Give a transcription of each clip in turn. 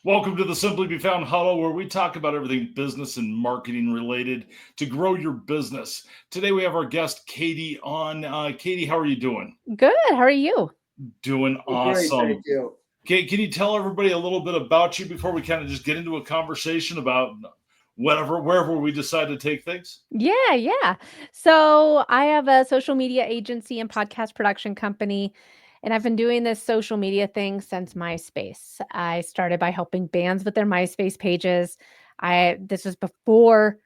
Welcome to the Simply Be Found Huddle, where we talk about everything business and marketing related to grow your business. Today we have our guest Katie on. Katie, how are you doing? Good. How are you? Doing Great, awesome. thank you. Kate, can you tell everybody a little bit about you before we kind of just get into a conversation about wherever we decide to take things? Yeah. So I have a social media agency and podcast production company, and I've been doing this social media thing since MySpace. I started by helping bands with their MySpace pages. This was before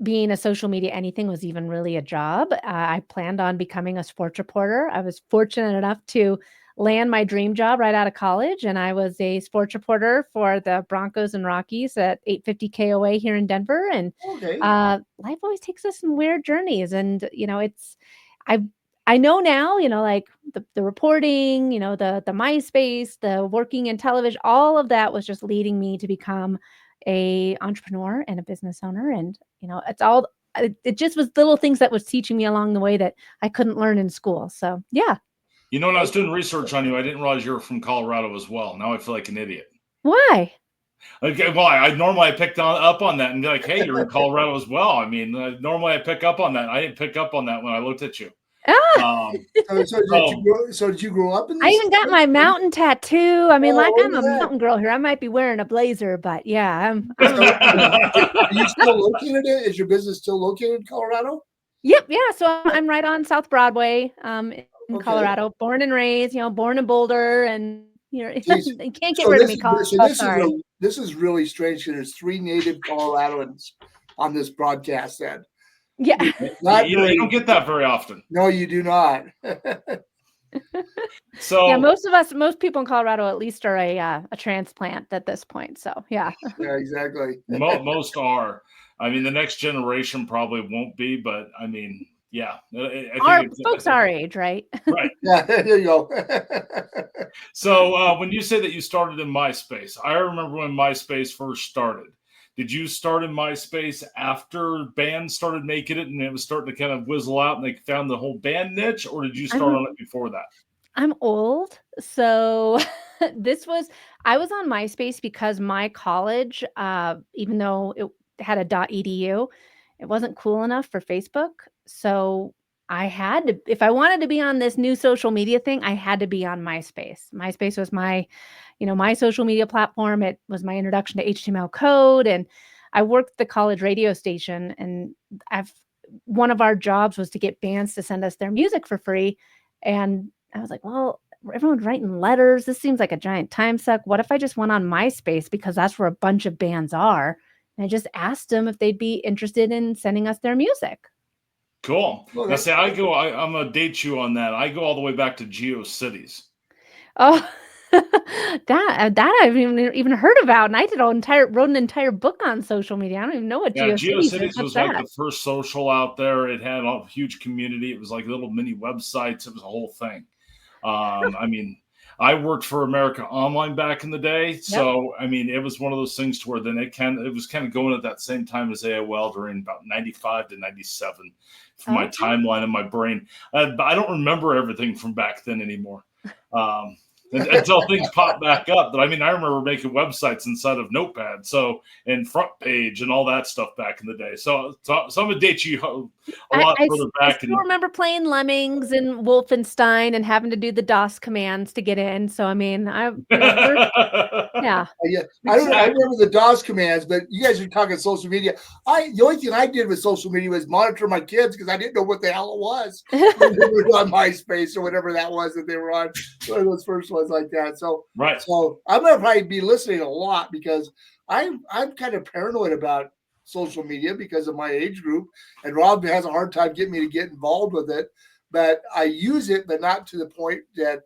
being a social media anything was even really a job. I planned on becoming a sports reporter. I was fortunate enough to land my dream job right out of college, and I was a sports reporter for the Broncos and Rockies at 850 KOA here in Denver. And Okay. life always takes us in weird journeys, and I I know now, like the reporting, the MySpace, the working in television, all of that was just leading me to become a entrepreneur and a business owner. And it just was little things that was teaching me along the way that I couldn't learn in school. So yeah. When I was doing research on you, I didn't realize you were from Colorado as well. Now I feel like an idiot. Why? Okay, well, I normally picked up on that and be like, "Hey, you're in Colorado as well." I mean, normally I pick up on that. I didn't pick up on that when I looked at you. Ah! Did you grow up in I this? even got my mountain tattoo. I mean, Oh, like look I'm at a that. mountain girl here. I might be wearing a blazer, but yeah, Are you still located in? Is your business still located in Colorado? Yep, yeah. So I'm right on South Broadway, in Okay. Colorado. Born and raised, born in Boulder, and Geez. you can't get So rid of this me, is Colorado. Sorry. this is really strange because there's 3 native Coloradoans on this broadcast. Then Yeah. not you very. don't get that very often. No, you do not. So Yeah, most people in Colorado at least are a transplant at this point. So yeah. Yeah, exactly. most are. I mean, the next generation probably won't be, but I mean, yeah, I Our think it's folks our age, right? right. Yeah, there you go. So when you say that you started in MySpace, I remember when MySpace first started. Did you start in MySpace after bands started making it and it was starting to kind of whizzle out and they found the whole band niche, or did you start on it before that? I'm old, so I was on MySpace because my college, even though it had a .edu, it wasn't cool enough for Facebook. So I had to, if I wanted to be on this new social media thing, I had to be on MySpace. MySpace was my social media platform. It was my introduction to HTML code, and I worked the college radio station, and I've one of our jobs was to get bands to send us their music for free. And I was like, well, everyone's writing letters. This seems like a giant time suck. What if I just went on MySpace because that's where a bunch of bands are? And I just asked them if they'd be interested in sending us their music. Cool. Well, Now, see, I'm going to date you on that. I go all the way back to GeoCities. Oh, that I've even heard about, and I wrote an entire book on social media. I don't even know what Yeah, GeoCities is. GeoCities was like the first social out there. It had a huge community. It was like little mini websites. It was a whole thing. I mean, I worked for America Online back in the day, so I mean, it was one of those things to where then it was kind of going at that same time as AOL during about 95 to 97 for my timeline in my brain. But I don't remember everything from back then anymore. Until things pop back up. But I mean, I remember making websites inside of Notepad, and front page and all that stuff back in the day. So I'm gonna date you a lot further back. I still remember playing Lemmings and Wolfenstein and having to do the DOS commands to get in. So I mean, yeah. I remember the DOS commands, but you guys are talking social media. The only thing I did with social media was monitor my kids because I didn't know what the hell it was. They were on MySpace or whatever that was that they were on. One of those first ones like that. So right. So I'm gonna probably be listening a lot because I'm kind of paranoid about social media because of my age group, and Rob has a hard time getting me to get involved with it. But I use it, but not to the point that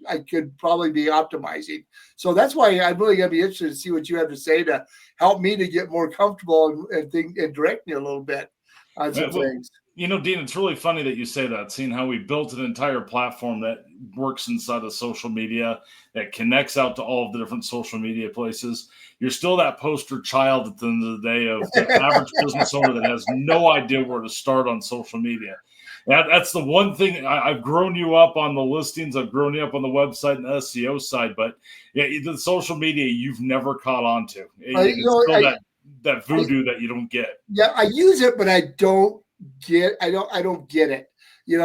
I could probably be optimizing. So that's why I'm really going to be interested to see what you have to say to help me to get more comfortable and direct me a little bit on some things. Dean, it's really funny that you say that, seeing how we built an entire platform that works inside of social media, that connects out to all of the different social media places. You're still that poster child at the end of the day of the average business owner that has no idea where to start on social media. That's the one thing I've grown you up on the listings. I've grown you up on the website and the SEO side, but yeah, the social media you've never caught on to. It's still that voodoo that you don't get. Yeah, I use it, but I don't get it. And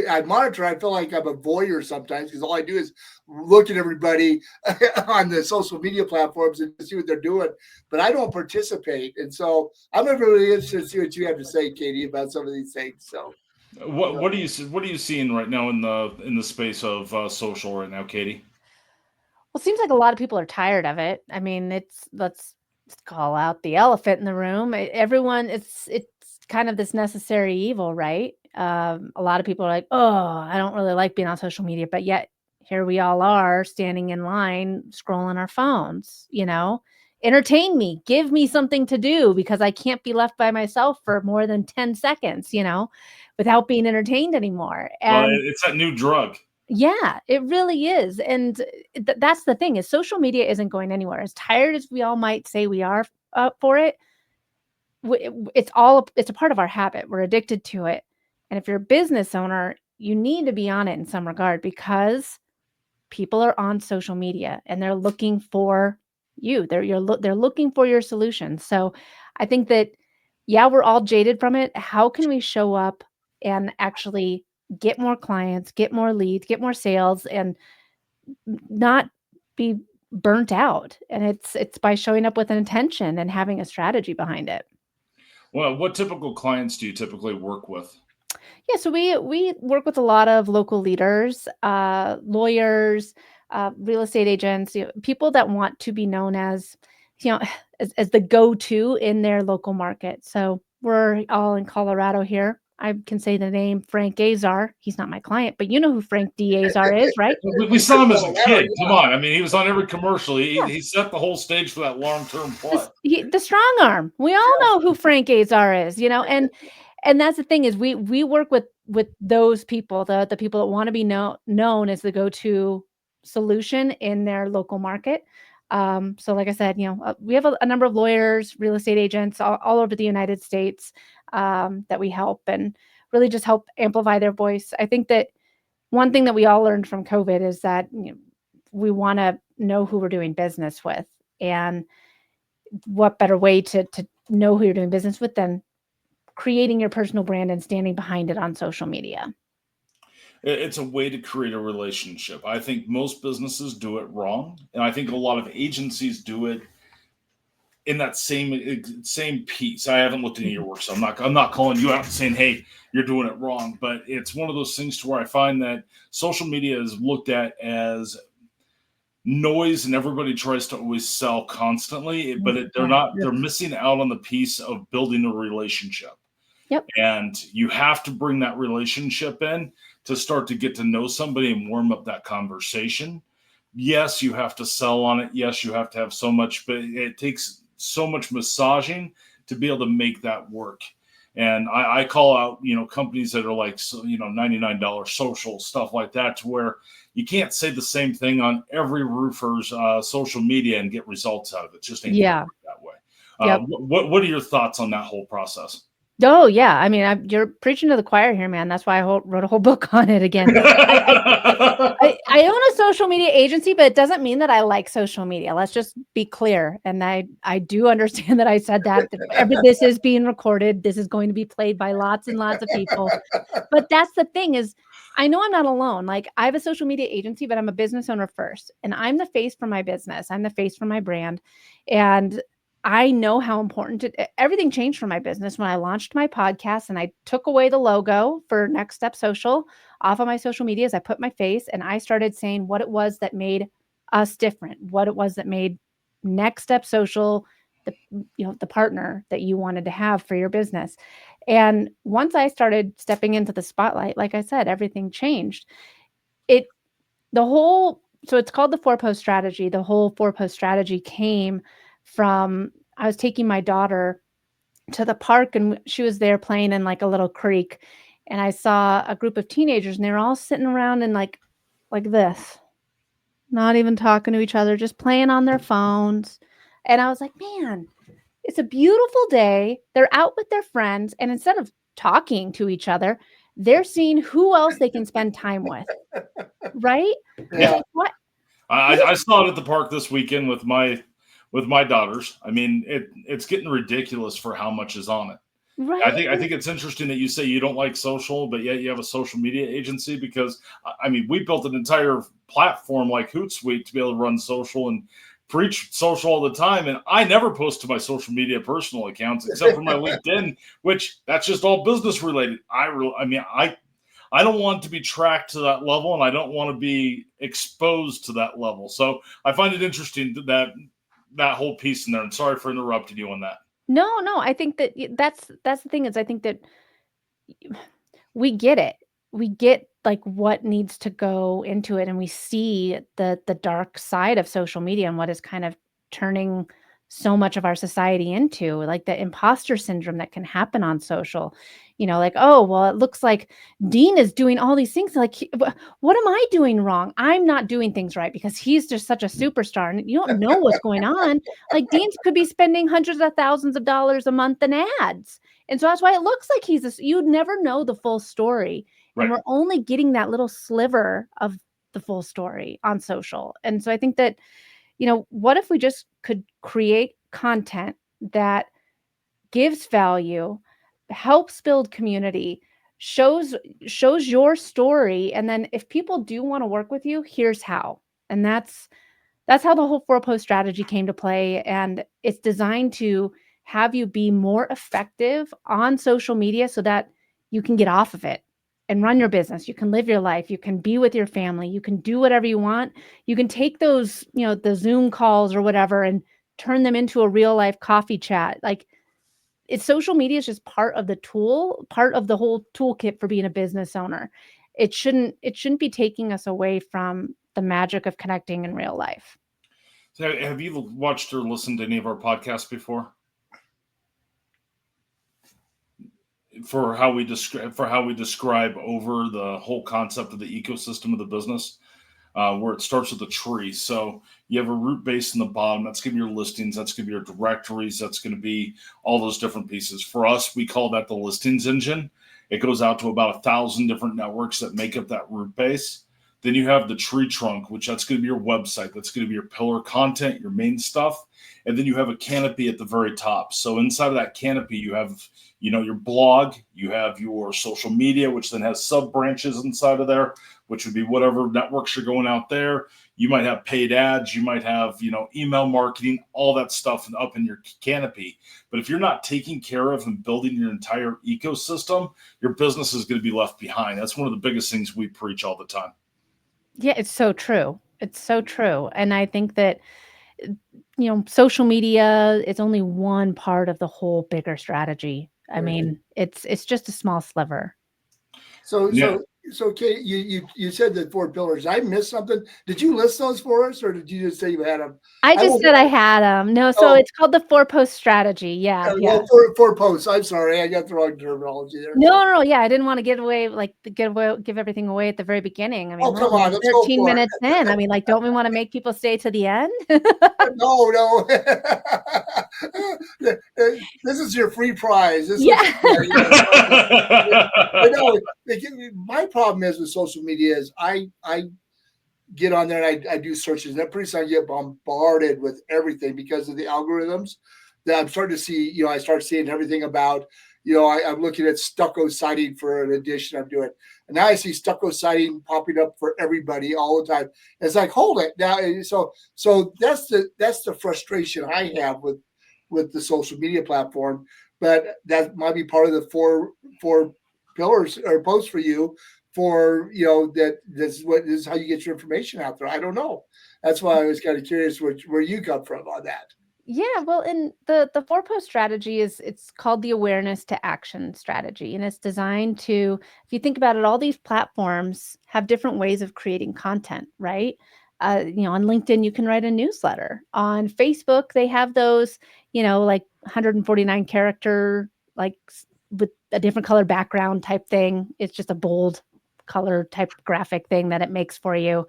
I monitor. I feel like I'm a voyeur sometimes because all I do is look at everybody on the social media platforms and see what they're doing, but I don't participate. And so I'm really interested to see what you have to say, Katie, about some of these things. So, what are you seeing right now in the space of social right now, Katie? Well, it seems like a lot of people are tired of it. I mean, let's call out the elephant in the room. Everyone, it's kind of this necessary evil, right? A lot of people are like, oh, I don't really like being on social media, but yet here we all are standing in line, scrolling our phones, entertain me, give me something to do because I can't be left by myself for more than 10 seconds, without being entertained anymore. And well, it's that new drug. Yeah, it really is. And that's the thing is social media isn't going anywhere. As tired as we all might say we are for it, it's a part of our habit. We're addicted to it. And if you're a business owner, you need to be on it in some regard because people are on social media and they're looking for you. They're looking for your solution. So I think that, yeah, we're all jaded from it. How can we show up and actually get more clients, get more leads, get more sales, and not be burnt out? And it's by showing up with an intention and having a strategy behind it. Well, what typical clients do you typically work with? Yeah, so we work with a lot of local leaders, lawyers, real estate agents, people that want to be known as, as the go-to in their local market. So we're all in Colorado here. I can say the name Frank Azar. He's not my client, but you know who Frank D. Azar is, right? We saw him as a kid. Come on. I mean, he was on every commercial. He set the whole stage for that long-term play. The strong arm. We all know who Frank Azar is, and that's the thing is we work with those people, the people that want to be known as the go-to solution in their local market. So like I said, we have a number of lawyers, real estate agents all over the United States that we help and really just help amplify their voice. I think that one thing that we all learned from COVID is that we want to know who we're doing business with, and what better way to know who you're doing business with than creating your personal brand and standing behind it on social media. It's a way to create a relationship. I think most businesses do it wrong, and I think a lot of agencies do it in that same piece. I haven't looked into your work, so I'm not calling you out and saying, hey, you're doing it wrong. But it's one of those things to where I find that social media is looked at as noise, and everybody tries to always sell constantly, but they're missing out on the piece of building a relationship. Yep. And you have to bring that relationship in to start to get to know somebody and warm up that conversation. Yes, you have to sell on it. Yes, you have to have so much, but it takes so much massaging to be able to make that work. And I call out, companies that are like, $99 social stuff like that, to where you can't say the same thing on every roofer's social media and get results out of it. It just ain't that way. Yep. What are your thoughts on that whole process? Oh, yeah. I mean, you're preaching to the choir here, man. That's why I wrote a whole book on it again. I own a social media agency, but it doesn't mean that I like social media. Let's just be clear. And I do understand that I said that. This is being recorded. This is going to be played by lots and lots of people. But that's the thing is, I know I'm not alone. Like, I have a social media agency, but I'm a business owner first. And I'm the face for my business. I'm the face for my brand. And I know how important everything changed for my business when I launched my podcast and I took away the logo for Next Step Social off of my social medias. I put my face and I started saying what it was that made us different, what it was that made Next Step Social the partner that you wanted to have for your business. And once I started stepping into the spotlight, like I said, everything changed. So it's called the 4-post strategy. The whole 4-post strategy came from, I was taking my daughter to the park and she was there playing in like a little creek. And I saw a group of teenagers and they were all sitting around and like this, not even talking to each other, just playing on their phones. And I was like, man, it's a beautiful day. They're out with their friends. And instead of talking to each other, they're seeing who else they can spend time with, right? Yeah. Like, what? I saw it at the park this weekend with my daughters. I mean, it's getting ridiculous for how much is on it. Right? I think it's interesting that you say you don't like social, but yet you have a social media agency, because I mean, we built an entire platform like Hootsuite to be able to run social and preach social all the time. And I never post to my social media personal accounts except for my LinkedIn, which that's just all business related. I don't want to be tracked to that level, and I don't want to be exposed to that level. So I find it interesting that whole piece in there. And sorry for interrupting you on that. No, I think that that's the thing, is I think that we get it. We get like what needs to go into it, and we see the dark side of social media and what is kind of turning so much of our society into, like the imposter syndrome that can happen on social. Like, oh, well, it looks like Dean is doing all these things. Like, what am I doing wrong? I'm not doing things right because he's just such a superstar, and you don't know what's going on. Like, Dean could be spending hundreds of thousands of dollars a month in ads. And so that's why it looks like you'd never know the full story. Right. And we're only getting that little sliver of the full story on social. And so I think that, what if we just could create content that gives value, helps build community, shows your story, and then if people do want to work with you, here's how. And that's how the whole 4-post strategy came to play. And it's designed to have you be more effective on social media so that you can get off of it and run your business. You can live your life. You can be with your family. You can do whatever you want. You can take those, the Zoom calls or whatever and turn them into a real life coffee chat. Like, social media is just part of the whole toolkit for being a business owner. It shouldn't be taking us away from the magic of connecting in real life. So have you watched or listened to any of our podcasts before? For how we describe over the whole concept of the ecosystem of the business, where it starts with a tree. So you have a root base in the bottom. That's going to be your listings. That's going to be your directories. That's going to be all those different pieces. For us, we call that the listings engine. It goes out to about 1,000 different networks that make up that root base. Then you have the tree trunk, which that's going to be your website. That's going to be your pillar content, your main stuff. And then you have a canopy at the very top. So inside of that canopy, you have, your blog, you have your social media, which then has sub branches inside of there, which would be whatever networks you're going out there. You might have paid ads. You might have, email marketing, all that stuff up in your canopy. But if you're not taking care of and building your entire ecosystem, your business is going to be left behind. That's one of the biggest things we preach all the time. Yeah, it's so true. It's so true. And I think that, social media is only one part of the whole bigger strategy. I mean, it's just a small sliver. So Kate, you said the 4 pillars. I missed something. Did you list those for us, or did you just say you had them? I just said I had them. No, so it's called the 4-post strategy. Yeah. Well, 4 posts. I'm sorry, I got the wrong terminology there. No. Yeah, I didn't want to give everything away at the very beginning. I mean, come on, 13 minutes in. I mean, like, don't we want to make people stay to the end? No. This is your free prize. My problem is with social media is I get on there and I do searches, and pretty soon I get bombarded with everything because of the algorithms that I'm starting to see. I start seeing everything about, I'm looking at stucco siding for an addition I'm doing, and now I see stucco siding popping up for everybody all the time. It's like, hold it now. So that's the frustration I have with the social media platform, but that might be part of the four pillars or posts for you. For that this is how you get your information out there. I don't know. That's why I was kind of curious where you come from on that. Yeah, well, in the 4-post strategy it's called the awareness to action strategy, and it's designed to, if you think about it, all these platforms have different ways of creating content, right? On LinkedIn you can write a newsletter. On Facebook they have those, like 149 character, like with a different color background type thing. It's just a bold color type graphic thing that it makes for you.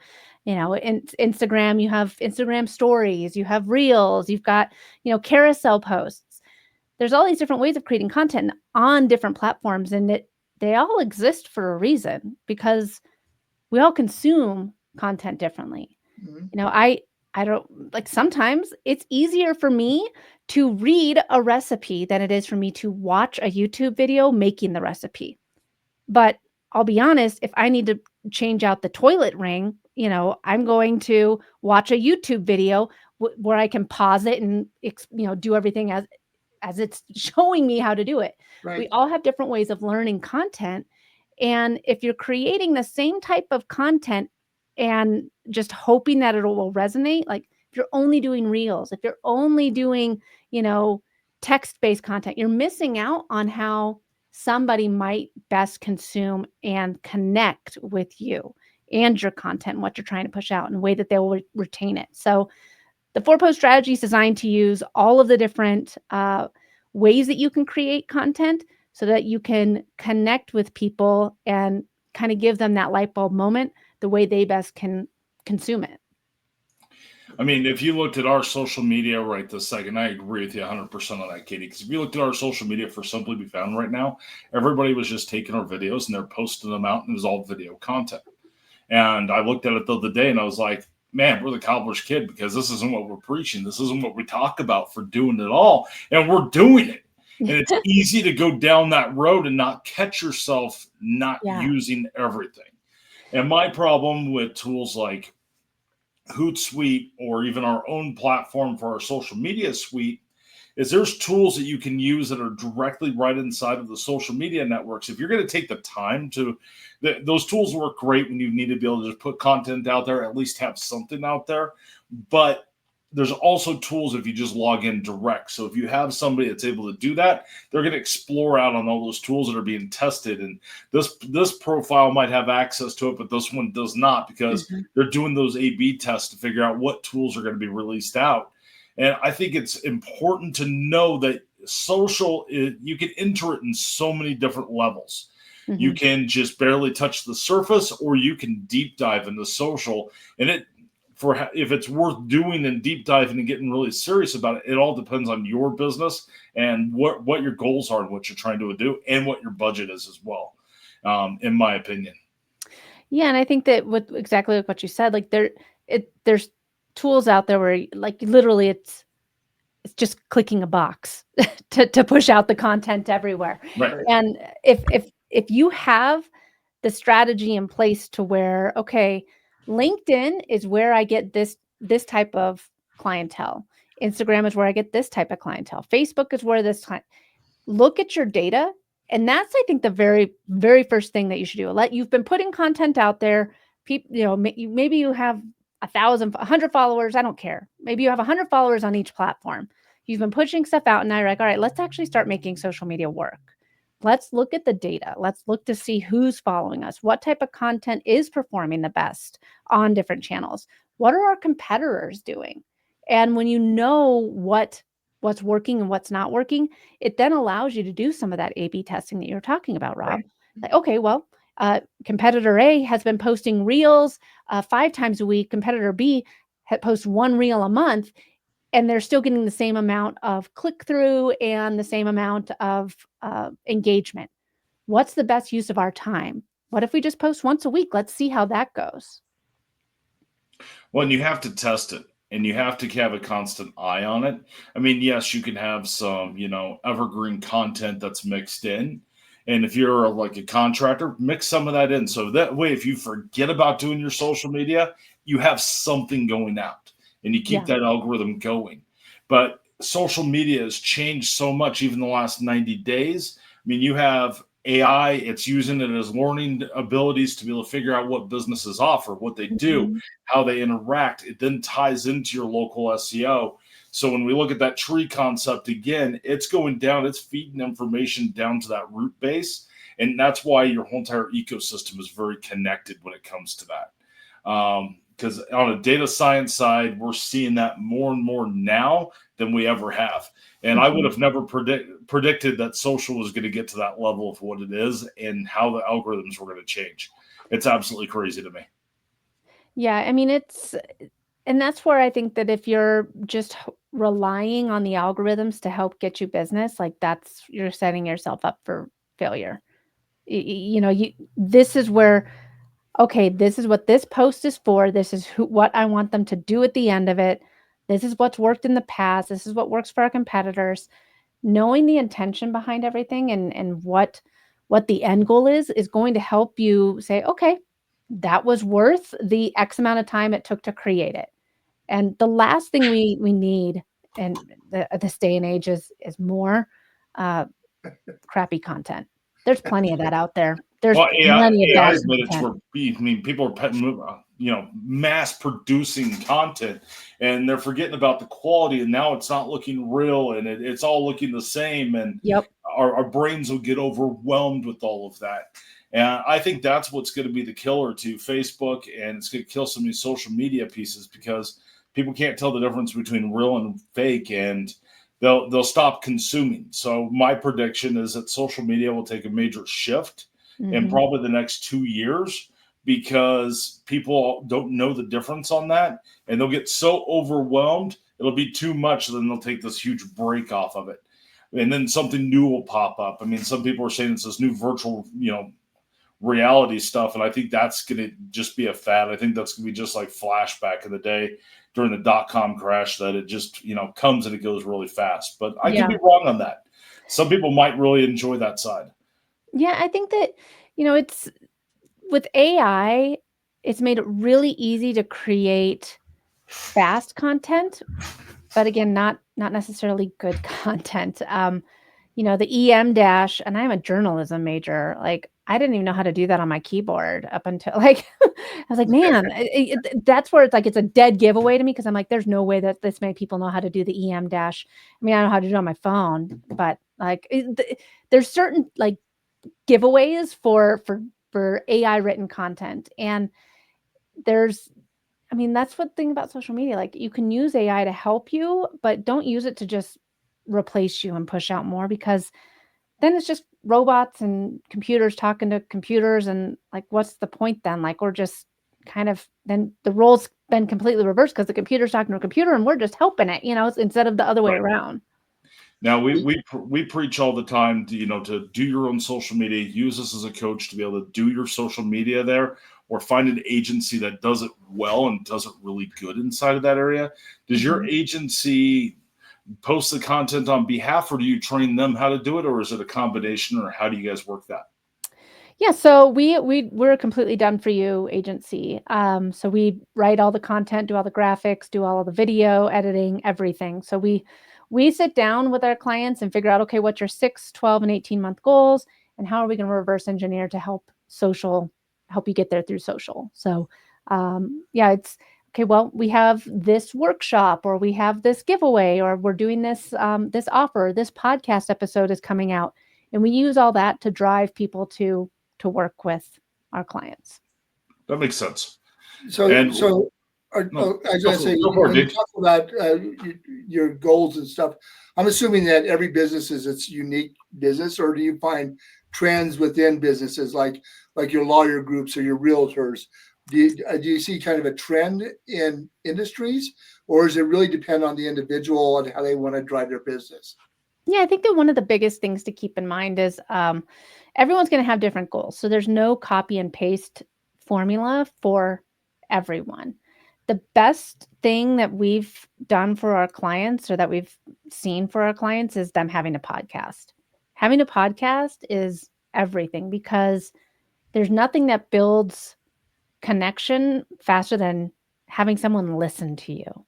In Instagram, you have Instagram stories, you have reels, you've got, carousel posts. There's all these different ways of creating content on different platforms, and they all exist for a reason because we all consume content differently. Mhm. You know, I don't like sometimes it's easier for me to read a recipe than it is for me to watch a YouTube video making the recipe. But I'll be honest, if I need to change out the toilet ring, you know, I'm going to watch a YouTube video where I can pause it and do everything as it's showing me how to do it. We Right. all have different ways of learning content. And if you're creating the same type of content and just hoping that it will resonate, like if you're only doing reels, if you're only doing, you know, text-based content, you're missing out on how somebody might best consume and connect with you and your content and what you're trying to push out in a way that they will retain it. So the 4-post strategy is designed to use all of the different ways that you can create content so that you can connect with people and kind of give them that light bulb moment the way they best can consume it. I mean, if you looked at our social media right this second, I agree with you 100% on that, Katie. Because if you looked at our social media for Simply Be Found right now, everybody was just taking our videos and they're posting them out, and it was all video content. And I looked at it the other day and I was like, man, we're the cobbler's kid because this isn't what we're preaching. This isn't what we talk about for doing it all. And we're doing it. And it's easy to go down that road and not catch yourself not Yeah. using everything. And my problem with tools like Hootsuite or even our own platform for our social media suite is there's tools that you can use that are directly right inside of the social media networks. If you're going to take the time to, those tools work great when you need to be able to just put content out there, at least have something out there. But there's also tools if you just log in direct. So if you have somebody that's able to do that, they're going to explore out on all those tools that are being tested. And this profile might have access to it, but this one does not because they're doing those A/B tests to figure out what tools are going to be released out. And I think it's important to know that social, you can enter it in so many different levels. You can just barely touch the surface, or you can deep dive into social. And if it's worth doing and deep diving and getting really serious about it, it all depends on your business and what your goals are and what you're trying to do and what your budget is as well, in my opinion. Yeah, and I think that with exactly like what you said, like there's tools out there where like literally it's just clicking a box to push out the content everywhere. Right. And if you have the strategy in place to where, okay, LinkedIn is where I get this type of clientele. Instagram is where I get this type of clientele. Facebook is where look at your data. And that's, I think, the very, very first thing that you should do. You've been putting content out there. People, maybe you have 1,000, 100 followers. I don't care. Maybe you have 100 followers on each platform. You've been pushing stuff out and now you're like, all right, let's actually start making social media work. Let's look at the data. Let's look to see who's following us. What type of content is performing the best on different channels? What are our competitors doing? And when you know what's working and what's not working, it then allows you to do some of that A/B testing that you're talking about, Rob. Right. Like, okay, well, competitor A has been posting reels 5 times a week. Competitor B posts 1 reel a month, and they're still getting the same amount of click-through and the same amount of engagement. What's the best use of our time? What if we just post once a week? Let's see how that goes. Well, and you have to test it. And you have to have a constant eye on it. I mean, yes, you can have some, evergreen content that's mixed in. And if you're like a contractor, mix some of that in. So that way, if you forget about doing your social media, you have something going out and you keep that algorithm going. But social media has changed so much, even the last 90 days. I mean, you have AI, it's using it as learning abilities to be able to figure out what businesses offer, what they do, how they interact. It then ties into your local SEO. So when we look at that tree concept again, it's going down, it's feeding information down to that root base. And that's why your whole entire ecosystem is very connected when it comes to that. Because on a data science side, we're seeing that more and more now than we ever have. And I would have never predicted that social was going to get to that level of what it is and how the algorithms were going to change. It's absolutely crazy to me. Yeah, I mean, and that's where I think that if you're just relying on the algorithms to help get you business, like you're setting yourself up for failure. this is where, okay, this is what this post is for. This is what I want them to do at the end of it. This is what's worked in the past. This is what works for our competitors. Knowing the intention behind everything and what the end goal is going to help you say, okay, that was worth the X amount of time it took to create it. And the last thing we need in this day and age is more crappy content. There's plenty of that out there. There's plenty of bad content. People are mass producing content, and they're forgetting about the quality. And now it's not looking real, and it's all looking the same. And our brains will get overwhelmed with all of that. And I think that's what's going to be the killer to Facebook, and it's going to kill some of these social media pieces because people can't tell the difference between real and fake, and they'll stop consuming. So my prediction is that social media will take a major shift in probably the next 2 years because people don't know the difference on that, and they'll get so overwhelmed, it'll be too much, then they'll take this huge break off of it. And then something new will pop up. I mean, some people are saying it's this new virtual, reality stuff, and I think that's going to just be a fad. I think that's going to be just like Flash back in the day during the dot-com crash, that it just comes and it goes really fast. But I could be wrong on that. Some people might really enjoy that side. Yeah, I think that it's with AI, it's made it really easy to create fast content, but again, not necessarily good content. The EM dash, and I'm a journalism major. Like, I didn't even know how to do that on my keyboard up until I was like, man, that's where it's like, it's a dead giveaway to me. Cause I'm like, there's no way that this many people know how to do the EM dash. I mean, I know how to do it on my phone, but like there's certain like giveaways for AI written content. And that's what thing about social media. Like, you can use AI to help you, but don't use it to just replace you and push out more, because then it's just robots and computers talking to computers, and like, what's the point then? Like, we're just kind of, then the role's been completely reversed because the computer's talking to a computer and we're just helping it, instead of the other way around. Now we preach all the time to do your own social media, use us as a coach to be able to do your social media there, or find an agency that does it well and does it really good inside of that area. Does your agency post the content on behalf, or do you train them how to do it, or is it a combination, or how do you guys work that? Yeah, so we're a completely done for you agency. So we write all the content, do all the graphics, do all of the video editing, everything. So we sit down with our clients and figure out, okay, what's your 6, 12, and 18-month goals, and how are we going to reverse engineer to help you get there through social. So it's okay, well, we have this workshop, or we have this giveaway, or we're doing this this offer, this podcast episode is coming out, and we use all that to drive people to work with our clients. That makes sense. I was going to say, when you talk about your goals and stuff, I'm assuming that every business is its unique business, or do you find trends within businesses like your lawyer groups or your realtors? Do you see kind of a trend in industries, or does it really depend on the individual and how they want to drive their business? Yeah, I think that one of the biggest things to keep in mind is everyone's going to have different goals. So there's no copy and paste formula for everyone. The best thing that we've done for our clients, or that we've seen for our clients, is them having a podcast. Having a podcast is everything, because there's nothing that builds connection faster than having someone listen to you.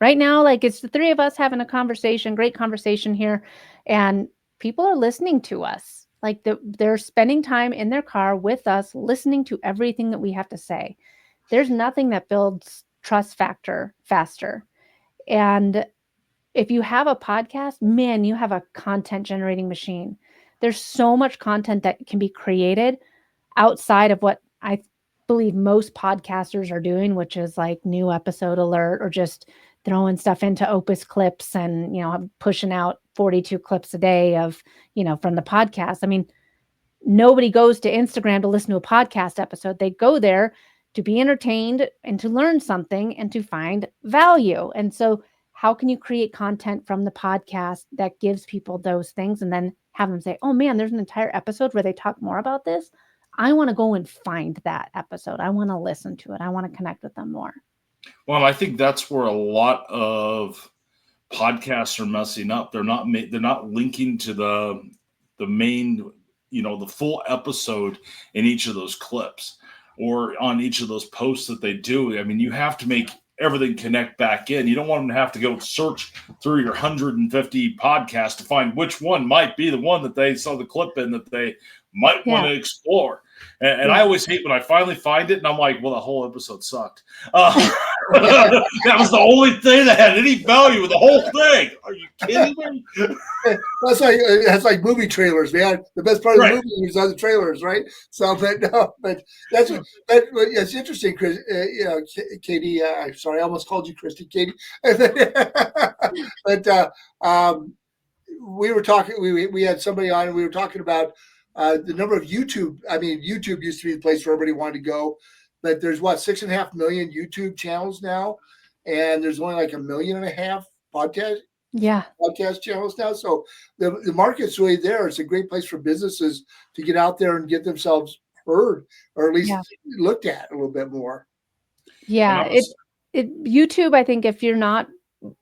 Right now, like, it's the three of us having a conversation, great conversation here, and people are listening to us. Like, they're spending time in their car with us, listening to everything that we have to say. There's nothing that builds trust factor faster. And if you have a podcast, man, you have a content generating machine. There's so much content that can be created outside of what I believe most podcasters are doing, which is like new episode alert, or just throwing stuff into Opus clips and, pushing out 42 clips a day of, from the podcast. I mean, nobody goes to Instagram to listen to a podcast episode. They go there to be entertained and to learn something and to find value. And so how can you create content from the podcast that gives people those things, and then have them say, oh man, there's an entire episode where they talk more about this. I want to go and find that episode. I want to listen to it. I want to connect with them more. Well, I think that's where a lot of podcasts are messing up. They're not linking to the main, the full episode in each of those clips or on each of those posts that they do. I mean, you have to make everything connect back in. You don't want them to have to go search through your 150 podcasts to find which one might be the one that they saw the clip in that they might want to explore. And I always hate when I finally find it and I'm like, well, the whole episode sucked. That was the only thing that had any value with the whole thing. Are you kidding me? That's like movie trailers, man. The best part of the movie is on the trailers, right? So, but it's interesting, Chris. Katie. Sorry, I almost called you Christy, Katie. But we were talking. We had somebody on, and we were talking about the number of YouTube. I mean, YouTube used to be the place where everybody wanted to go, but there's 6.5 million YouTube channels now, and there's only like 1.5 million podcast channels now. So the market's really there. It's a great place for businesses to get out there and get themselves heard, or at least looked at a little bit more. Yeah, YouTube. I think if you're not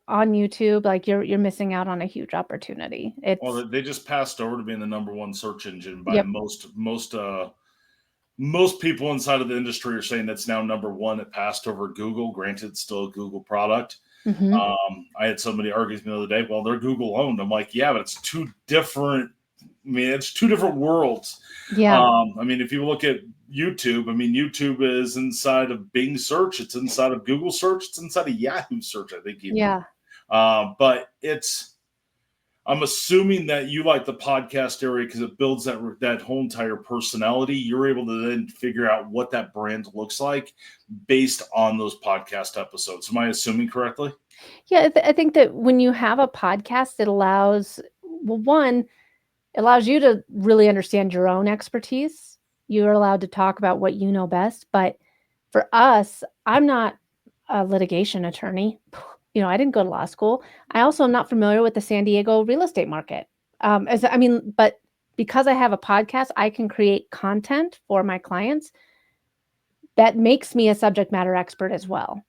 on YouTube, like you're missing out on a huge opportunity. Well, they just passed over to being the number one search engine by most people inside of the industry are saying that's now number one. It passed over Google. Granted, it's still a Google product. Mm-hmm. I had somebody argue with me the other day, well, they're Google owned. I'm like, yeah, but it's two different worlds. Yeah. I mean, if you look at YouTube, I mean, YouTube is inside of Bing search. It's inside of Google search. It's inside of Yahoo search, I think. Even. Yeah. But I'm assuming that you like the podcast area because it builds that whole entire personality. You're able to then figure out what that brand looks like based on those podcast episodes. Am I assuming correctly? Yeah, I think that when you have a podcast, it allows you to really understand your own expertise. You're allowed to talk about what you know best. But for us, I'm not a litigation attorney. I didn't go to law school. I also am not familiar with the San Diego real estate market. But because I have a podcast, I can create content for my clients that makes me a subject matter expert as well.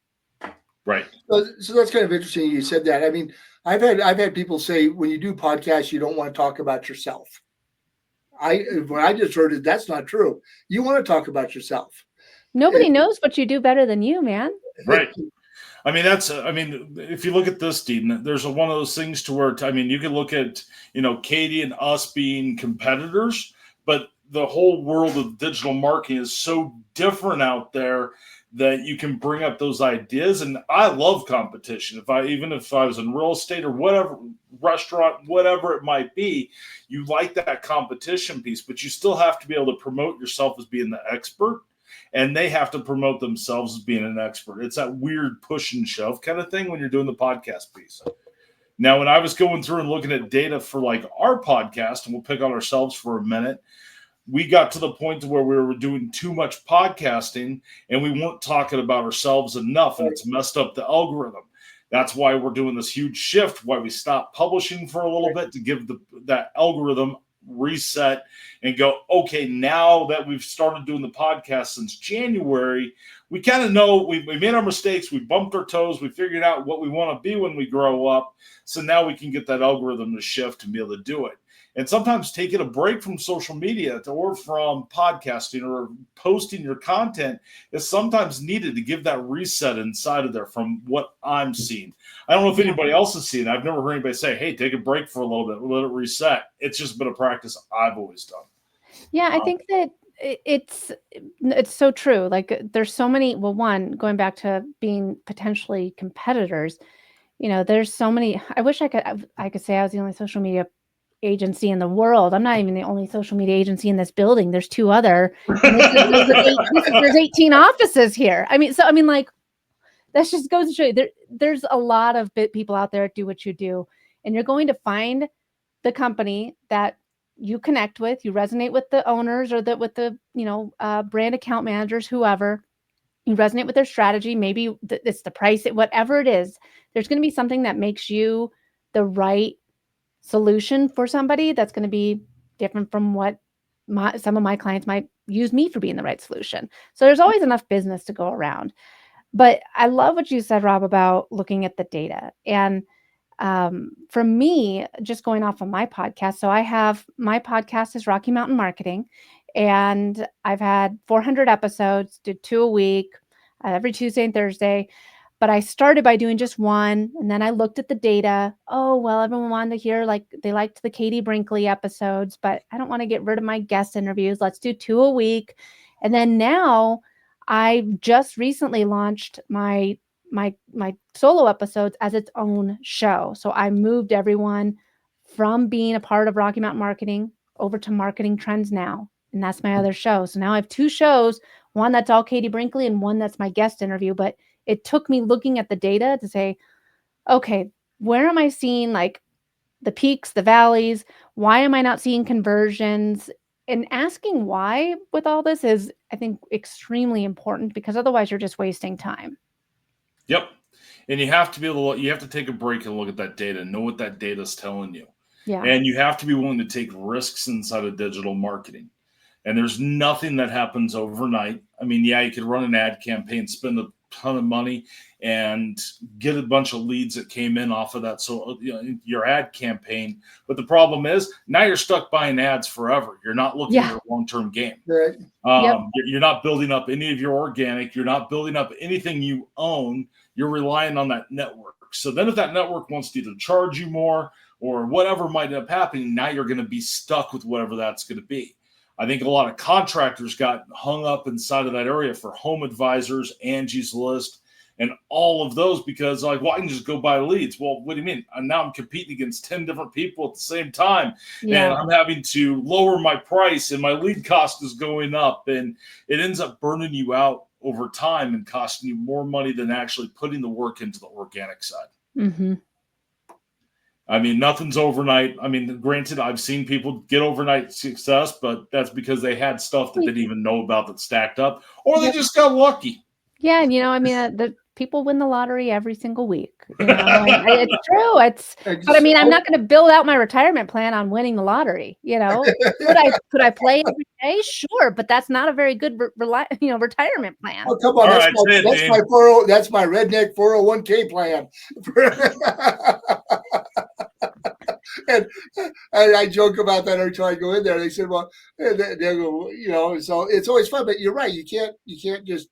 Right. So that's kind of interesting. You said that. I mean, I've had people say when you do podcasts, you don't want to talk about yourself. When I just heard it, that's not true. You want to talk about yourself. Nobody knows what you do better than you, man. Right. I mean, if you look at this, Dean, there's one of those things to where, you can look at, Katie and us being competitors, but the whole world of digital marketing is so different out there that you can bring up those ideas. And I love competition. Even if I was in real estate or whatever, restaurant, whatever it might be, you like that competition piece, but you still have to be able to promote yourself as being the expert. And they have to promote themselves as being an expert. It's that weird push and shove kind of thing when you're doing the podcast piece. Now, when I was going through and looking at data for like our podcast, and we'll pick on ourselves for a minute, we got to the point where we were doing too much podcasting and we weren't talking about ourselves enough, and it's messed up the algorithm. That's why we're doing this huge shift, why we stopped publishing for a little bit to give that algorithm reset and go, okay, now that we've started doing the podcast since January, we kind of know we made our mistakes, we bumped our toes, we figured out what we want to be when we grow up. So now we can get that algorithm to shift and be able to do it. And sometimes taking a break from social media or from podcasting or posting your content is sometimes needed to give that reset inside of there from what I'm seeing. I don't know if anybody else has seen it. I've never heard anybody say, hey, take a break for a little bit, let it reset. It's just been a practice I've always done. Yeah, I think that it's so true. Like there's so many, going back to being potentially competitors, there's so many. I wish I could say I was the only social media agency in the world. I'm not even the only social media agency in this building. There's 2 other. There's 18 offices here. That just goes to show you there's a lot of people out there that do what you do, and you're going to find the company that you connect with, you resonate with the owners or with the brand account managers, whoever. You resonate with their strategy. Maybe it's the price, whatever it is there's going to be something that makes you the right solution for somebody that's going to be different from what some of my clients might use me for being the right solution. So there's always enough business to go around. But I love what you said, Rob, about looking at the data. And for me, just going off of my podcast, so my podcast is Rocky Mountain Marketing, and I've had 400 episodes, did 2 a week, every Tuesday and Thursday. But I started by doing just one, and then I looked at the data. Oh, well, everyone wanted to hear, like, they liked the Katie Brinkley episodes, but I don't want to get rid of my guest interviews. Let's do 2 a week. And then now I just recently launched my solo episodes as its own show. So I moved everyone from being a part of Rocky Mountain Marketing over to Marketing Trends Now. And that's my other show. So now I have 2 shows, one that's all Katie Brinkley and one that's my guest interview. But it took me looking at the data to say, okay, where am I seeing like the peaks, the valleys? Why am I not seeing conversions? And asking why with all this is, I think, extremely important, because otherwise you're just wasting time. Yep. And you have to be able to, you have to take a break and look at that data and know what that data is telling you. Yeah. And you have to be willing to take risks inside of digital marketing. And there's nothing that happens overnight. I mean, yeah, you could run an ad campaign, spend a ton of money, and get a bunch of leads that came in off of that. So your ad campaign. But the problem is now you're stuck buying ads forever. You're not looking at a long-term game. Right. You're not building up any of your organic. You're not building up anything you own. You're relying on that network. So then if that network wants to either charge you more or whatever might end up happening, now you're going to be stuck with whatever that's going to be. I think a lot of contractors got hung up inside of that area for Home Advisors, Angie's List, and all of those, because like, well, I can just go buy leads. Well, what do you mean? Now I'm competing against 10 different people at the same time, and I'm having to lower my price, and my lead cost is going up, and it ends up burning you out over time and costing you more money than actually putting the work into the organic side. Mm-hmm. I mean, nothing's overnight. I mean, granted, I've seen people get overnight success, but that's because they had stuff that they didn't even know about that stacked up, or they just got lucky. Yeah, and I mean, the people win the lottery every single week. It's true. But I mean, I'm not going to build out my retirement plan on winning the lottery. Could I play every day? Sure, but that's not a very good retirement plan. Oh, come on, that's my redneck 401k plan. And I joke about that every time I go in there. They said, "Well, they go, so it's always fun." But you're right. You can't just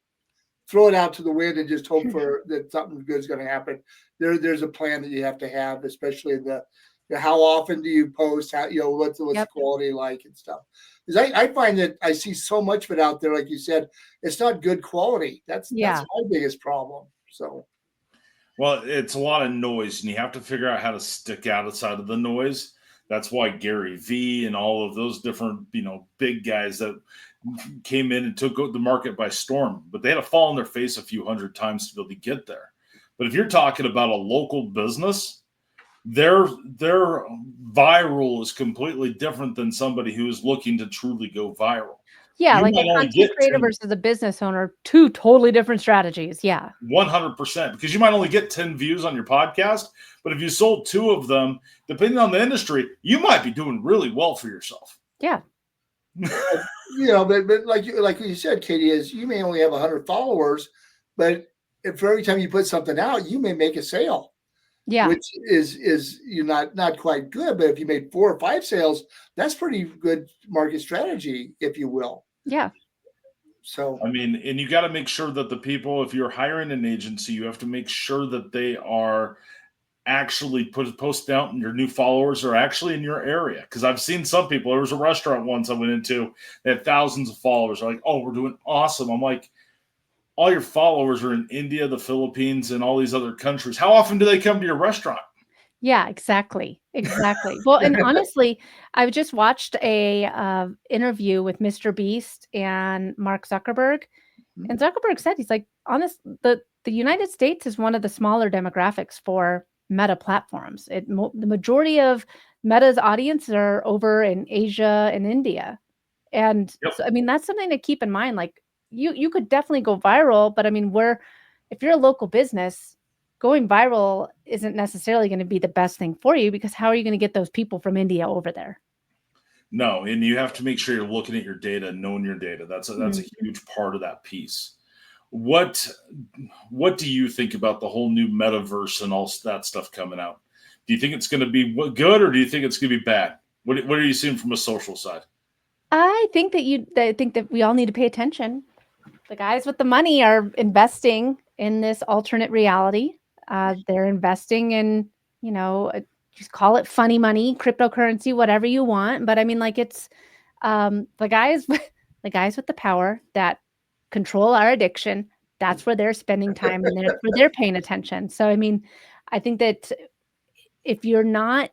throw it out to the wind and just hope for that something good is going to happen. There's a plan that you have to have, especially the how often do you post? How what's the quality like and stuff. Because I find that I see so much of it out there, like you said, it's not good quality. That's my biggest problem. So. Well, it's a lot of noise, and you have to figure out how to stick outside of the noise. That's why Gary Vee and all of those different, big guys that came in and took the market by storm, but they had to fall on their face a few hundred times to be able to get there. But if you're talking about a local business, their viral is completely different than somebody who is looking to truly go viral. Yeah, like a content creator versus a business owner, 2 totally different strategies. Yeah. 100%, because you might only get 10 views on your podcast, but if you sold 2 of them, depending on the industry, you might be doing really well for yourself. Yeah. But like you said, Katie, is you may only have 100 followers, but if every time you put something out, you may make a sale. Yeah. Which is not quite good, but if you made 4 or 5 sales, that's pretty good market strategy, if you will. Yeah. So I mean, and you got to make sure that the people, if you're hiring an agency, you have to make sure that they are actually post out and your new followers are actually in your area. Because I've seen some people, there was a restaurant once I went into, they had thousands of followers. They're like, oh, we're doing awesome. I'm like, all your followers are in India, the Philippines, and all these other countries. How often do they come to your restaurant? Yeah, exactly. Well, and honestly, I've just watched a interview with Mr. Beast and Mark Zuckerberg. And Zuckerberg said, he's like, the United States is one of the smaller demographics for Meta platforms. The majority of Meta's audience are over in Asia and India. And so, I mean, that's something to keep in mind. Like you could definitely go viral, but I mean, if you're a local business, going viral isn't necessarily going to be the best thing for you, because how are you going to get those people from India over there? No, and you have to make sure you're looking at your data and knowing your data. That's a Mhm. huge part of that piece. What do you think about the whole new metaverse and all that stuff coming out? Do you think it's going to be good, or do you think it's going to be bad? What are you seeing from a social side? I think that we all need to pay attention. The guys with the money are investing in this alternate reality. They're investing in, just call it funny money, cryptocurrency, whatever you want. But I mean, like, it's the guys, the guys with the power that control our addiction. That's where they're spending time, and that's where they're paying attention. So, I mean, I think that if you're not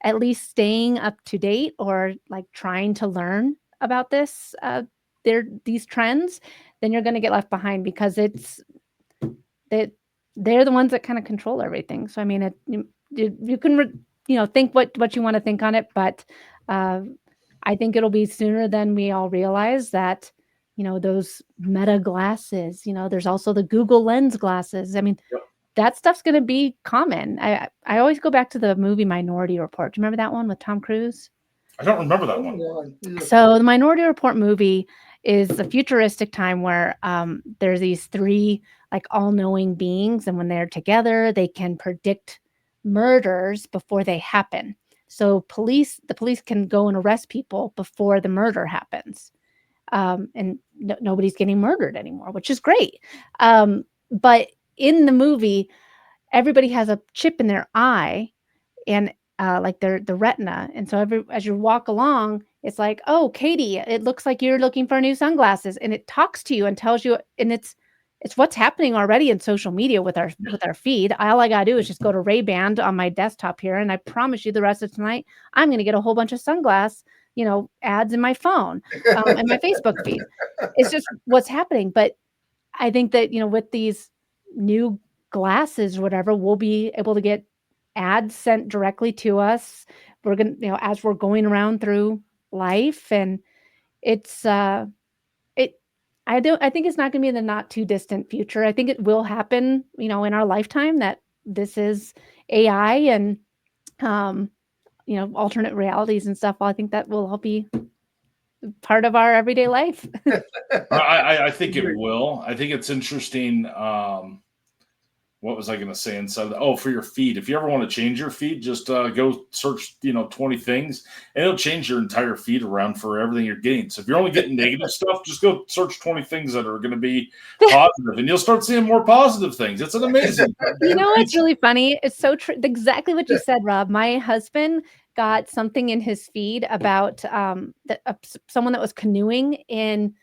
at least staying up to date, or like trying to learn about these trends, then you're going to get left behind, because that they're the ones that kind of control everything. So I mean, you can think what you want to think on it, but I think it'll be sooner than we all realize that those Meta glasses. There's also the Google Lens glasses. I mean, that stuff's going to be common. I always go back to the movie Minority Report. Do you remember that one with Tom Cruise? I don't remember that one. So the Minority Report movie is a futuristic time where there's these three like all-knowing beings, and when they're together, they can predict murders before they happen. So the police can go and arrest people before the murder happens, and nobody's getting murdered anymore, which is great. But in the movie, everybody has a chip in their eye, and like the retina. And so as you walk along, it's like, oh, Katie, it looks like you're looking for new sunglasses, and it talks to you and tells you, and it's what's happening already in social media with our feed. All I gotta do is just go to Ray-Ban on my desktop here, and I promise you the rest of tonight, I'm gonna get a whole bunch of sunglass, ads in my phone, and my Facebook feed. It's just what's happening. But I think that, with these new glasses or whatever, we'll be able to get ads sent directly to us. We're going to, as we're going around through life, and it's, I think it's not going to be in the not too distant future. I think it will happen, in our lifetime, that this is AI and, alternate realities and stuff. I think that will all be part of our everyday life. I think it will. I think it's interesting. What was I going to say inside? For your feed. If you ever want to change your feed, just go search, 20 things, and it'll change your entire feed around for everything you're getting. So if you're only getting negative stuff, just go search 20 things that are going to be positive, and you'll start seeing more positive things. It's an amazing. It's really funny. It's so true. Exactly what you said, Rob. My husband got something in his feed about someone that was canoeing in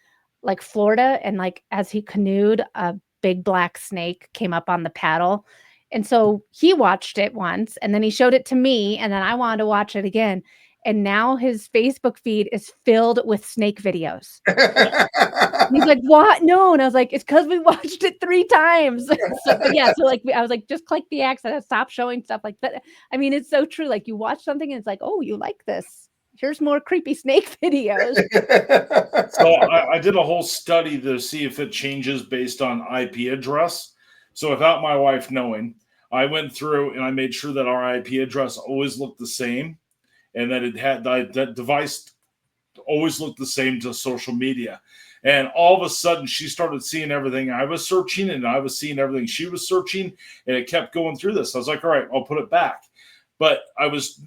like Florida, and like as he canoed, a big black snake came up on the paddle. And so he watched it once, and then he showed it to me, and then I wanted to watch it again. And now his Facebook feed is filled with snake videos. He's like, what? No. And I was like, it's because we watched it 3 times. So like, I was like, just click the X and stop showing stuff like that. I mean, it's so true. Like, you watch something and it's like, oh, you like this. Here's more creepy snake videos. So I did a whole study to see if it changes based on IP address. So without my wife knowing, I went through and I made sure that our IP address always looked the same, and that it had that device always looked the same to social media. And all of a sudden, she started seeing everything I was searching, and I was seeing everything she was searching, and it kept going through this. I was like, all right, I'll put it back. But as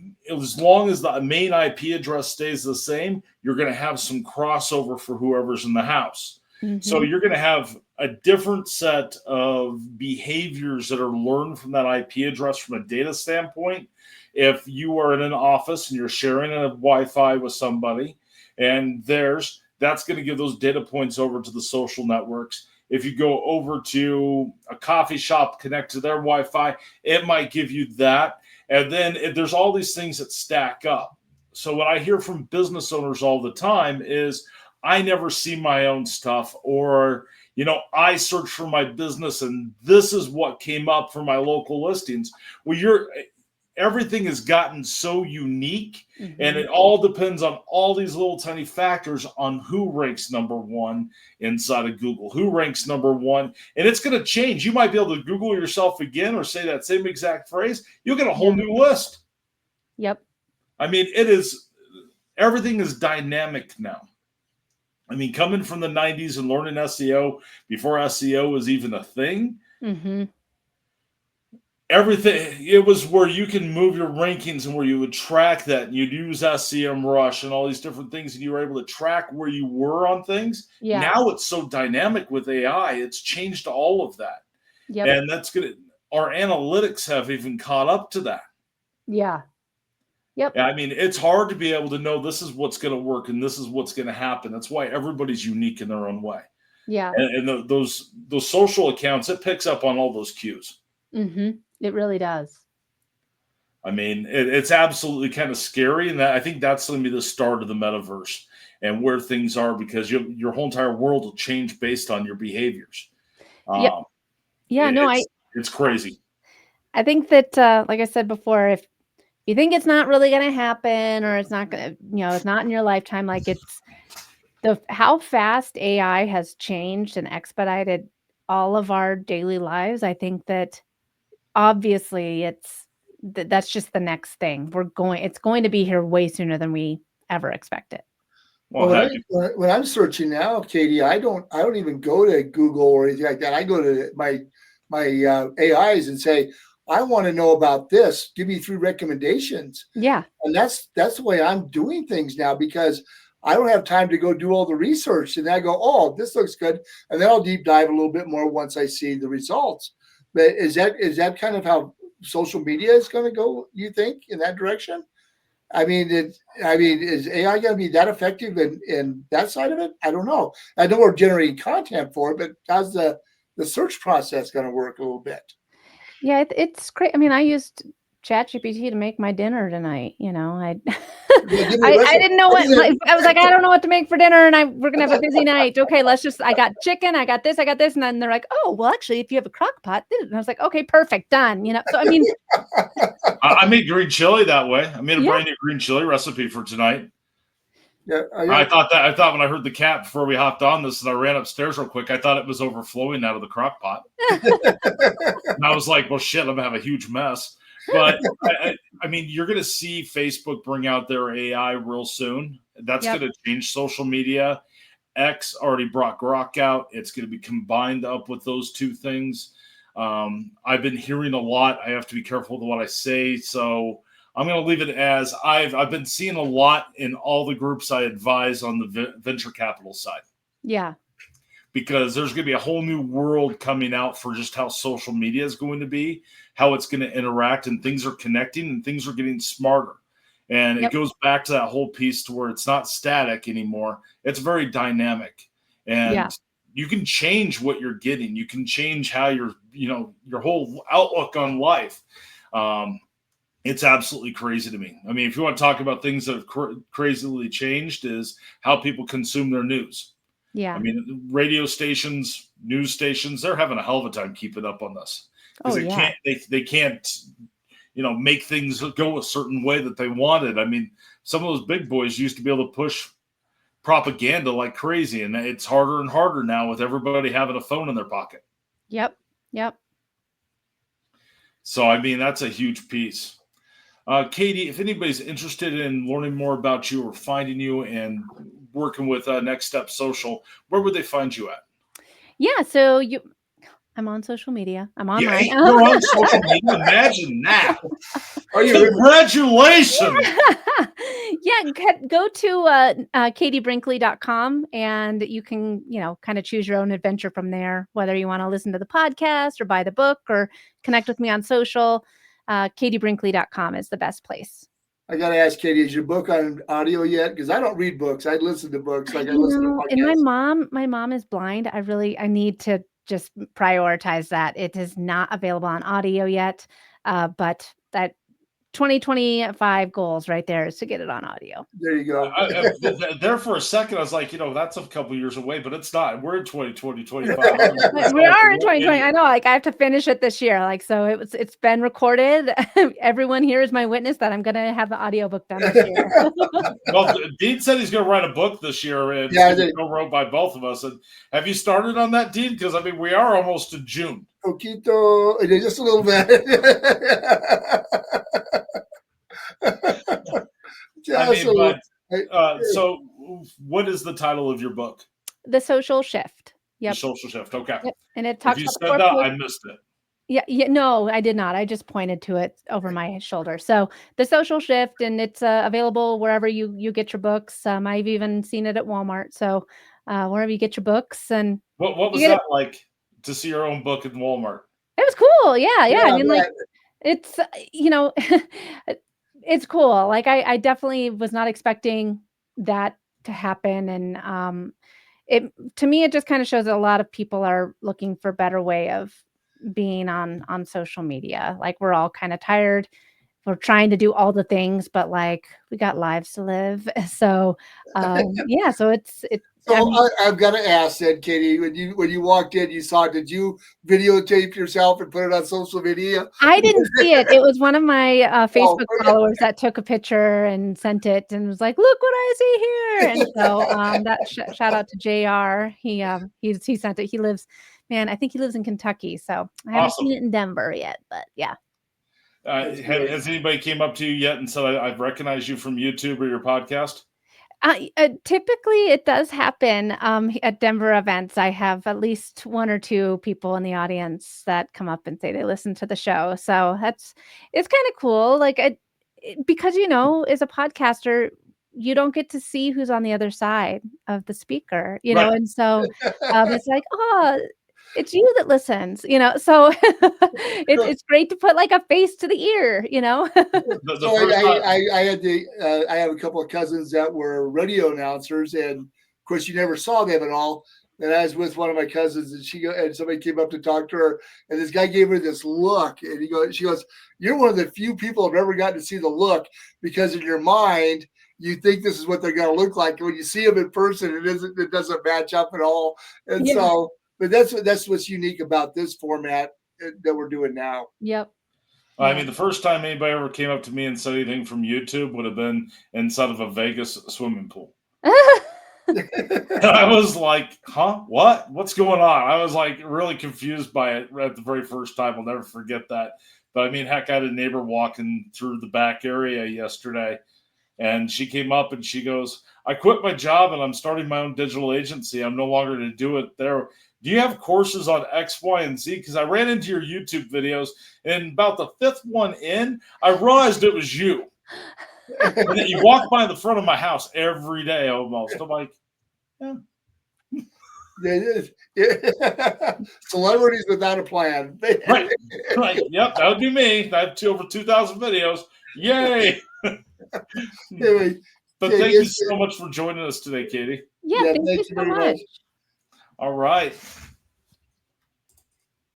long as the main IP address stays the same, you're going to have some crossover for whoever's in the house. Mm-hmm. So you're going to have a different set of behaviors that are learned from that IP address from a data standpoint. If you are in an office and you're sharing a Wi-Fi with somebody, and that's going to give those data points over to the social networks. If you go over to a coffee shop, connect to their Wi-Fi, it might give you that. And then there's all these things that stack up. So what I hear from business owners all the time is, I never see my own stuff, or, I search for my business and this is what came up for my local listings. Well, everything has gotten so unique, and Mhm. it all depends on all these little tiny factors on who ranks number one inside of Google, who ranks number one, and it's going to change. You might be able to Google yourself again or say that same exact phrase. You'll get a whole Yeah. new list. Yep. I mean, everything is dynamic now. I mean, coming from the 90s and learning SEO before SEO was even a thing, Mhm. everything, it was where you can move your rankings and where you would track that, and you'd use SEM Rush and all these different things, and you were able to track where you were on things. Yeah. Now it's so dynamic with AI, it's changed all of that. Yep. And our analytics have even caught up to that. Yeah. Yep. I mean, it's hard to be able to know this is what's going to work and this is what's going to happen. That's why everybody's unique in their own way. Yeah. And those social accounts, it picks up on all those cues. Mhm. It really does. I mean, it's absolutely kind of scary, and I think that's going to be the start of the metaverse and where things are, because your whole entire world will change based on your behaviors. Yep. Yeah. No, It's crazy. I think that, like I said before, if you think it's not really going to happen, or it's not going to, it's not in your lifetime, like how fast AI has changed and expedited all of our daily lives. I think that obviously that's just the next thing. It's going to be here way sooner than we ever expected. Well, when I'm searching now, Katie, I don't even go to Google or anything like that. I go to my AIs and say, I want to know about this. Give me 3 recommendations. Yeah. And that's the way I'm doing things now, because I don't have time to go do all the research. And I go, oh, this looks good. And then I'll deep dive a little bit more once I see the results. But is that kind of how social media is going to go, you think, in that direction? I mean, is AI going to be that effective in that side of it? I don't know. I know we're generating content for it, but how's the search process going to work a little bit? Yeah, it's great. I mean, I used ChatGPT to make my dinner tonight. I didn't know what. I was like, I don't know what to make for dinner, and we're gonna have a busy night. Okay, I got chicken, I got this, and then they're like, oh, well, actually, if you have a crock pot, and I was like, okay, perfect, done. So I mean, I made green chili that way. I made a brand new green chili recipe for tonight. Yeah, I thought when I heard the cat before we hopped on this, and I ran upstairs real quick, I thought it was overflowing out of the crock pot. And I was like, well, shit, I'm gonna have a huge mess. But I mean, you're gonna see Facebook bring out their AI real soon. That's gonna change social media. X already brought Grok out. It's gonna be combined up with those two things. I've been hearing a lot. I have to be careful with what I say, so I'm going to leave it as I've been seeing a lot in all the groups I advise on the venture capital side. Yeah. Because there's going to be a whole new world coming out for just how social media is going to be, how it's going to interact, and things are connecting and things are getting smarter. And it goes back to that whole piece to where it's not static anymore. It's very dynamic. And you can change what you're getting. You can change how your whole outlook on life. It's absolutely crazy to me. I mean, if you want to talk about things that have crazily changed, is how people consume their news. Yeah. I mean, radio stations, news stations, they're having a hell of a time keeping up on this. Because they can't, make things go a certain way that they wanted. I mean, some of those big boys used to be able to push propaganda like crazy, and it's harder and harder now with everybody having a phone in their pocket. Yep. So, I mean, that's a huge piece. Katie, if anybody's interested in learning more about you or finding you and working with Next Step Social, where would they find you at? Yeah, so I'm on social media. I'm online. Yeah, you're on social media. Imagine that. Congratulations. Go to katiebrinkley.com, and you can, kind of choose your own adventure from there, whether you want to listen to the podcast or buy the book or connect with me on social. katiebrinkley.com is the best place. I got to ask Katie, is your book on audio yet? Because I don't read books. I listen to books. Like I listen to podcasts. And my mom is blind. I need to just prioritize that. It is not available on audio yet, but that 2025 goals right there is to get it on audio. There you go. There for a second, I was like, that's a couple years away, but it's not. We're in 2020, 2025. We are in 2020. I know, like I have to finish it this year. Like, so it's been recorded. Everyone here is my witness that I'm going to have the audiobook done this year. Well, Dean said he's going to write a book this year, and it's co-wrote by both of us. And have you started on that, Dean? Because I mean, we are almost in June. Poquito, just a little bit. So what is the title of your book? The Social Shift. Yep. The Social Shift. Okay. Yep. And it talks if you about said that, I missed it. Yeah, no, I did not. I just pointed to it over my shoulder. So The Social Shift, and it's available wherever you get your books. I've even seen it at Walmart. So wherever you get your books. And what was that like to see your own book in Walmart? It was cool. Yeah. I mean, like, it's, it's cool. Like, I definitely was not expecting that to happen. And to me, it just kind of shows that a lot of people are looking for a better way of being on social media. Like, we're all kind of tired. We're trying to do all the things, but like, we got lives to live. So, so it's. So I've got to ask then, Katie, when you walked in, did you videotape yourself and put it on social media? I didn't see it. It was one of my Facebook followers that took a picture and sent it and was like, "Look what I see here!" And so that shout out to JR. He sent it. He lives, I think he lives in Kentucky. So I haven't seen it in Denver yet, but yeah. Has anybody came up to you yet and said, "I've recognized you from YouTube or your podcast"? Typically it does happen at Denver events. I have at least one or two people in the audience that come up and say they listen to the show. So it's kind of cool. Like, because, as a podcaster, you don't get to see who's on the other side of the speaker, know? And so it's like, oh, it's you that listens, so it's great to put like a face to the ear, So I have a couple of cousins that were radio announcers, and of course you never saw them at all. And I was with one of my cousins, and somebody came up to talk to her, and this guy gave her this look, and she goes, "You're one of the few people I've ever gotten to see the look, because in your mind you think this is what they're going to look like. When you see them in person, it doesn't match up at all." And so. But that's what's unique about this format that we're doing now. Yep. I mean, the first time anybody ever came up to me and said anything from YouTube would have been inside of a Vegas swimming pool. I was like, huh? What's going on? I was like really confused by it at the very first time. I'll never forget that. But I mean, heck, I had a neighbor walking through the back area yesterday, and she came up and she goes, "I quit my job and I'm starting my own digital agency. I'm no longer to do it there. Do you have courses on X, Y, and Z? Because I ran into your YouTube videos, and about the fifth one in, I realized it was you. And then you walk by the front of my house every day almost." I'm like, yeah. Celebrities without a plan. Right. Yep, that would be me. I have over 2,000 videos. Yay. But thank you so much for joining us today, Katie. Yeah, thank you so much. All right.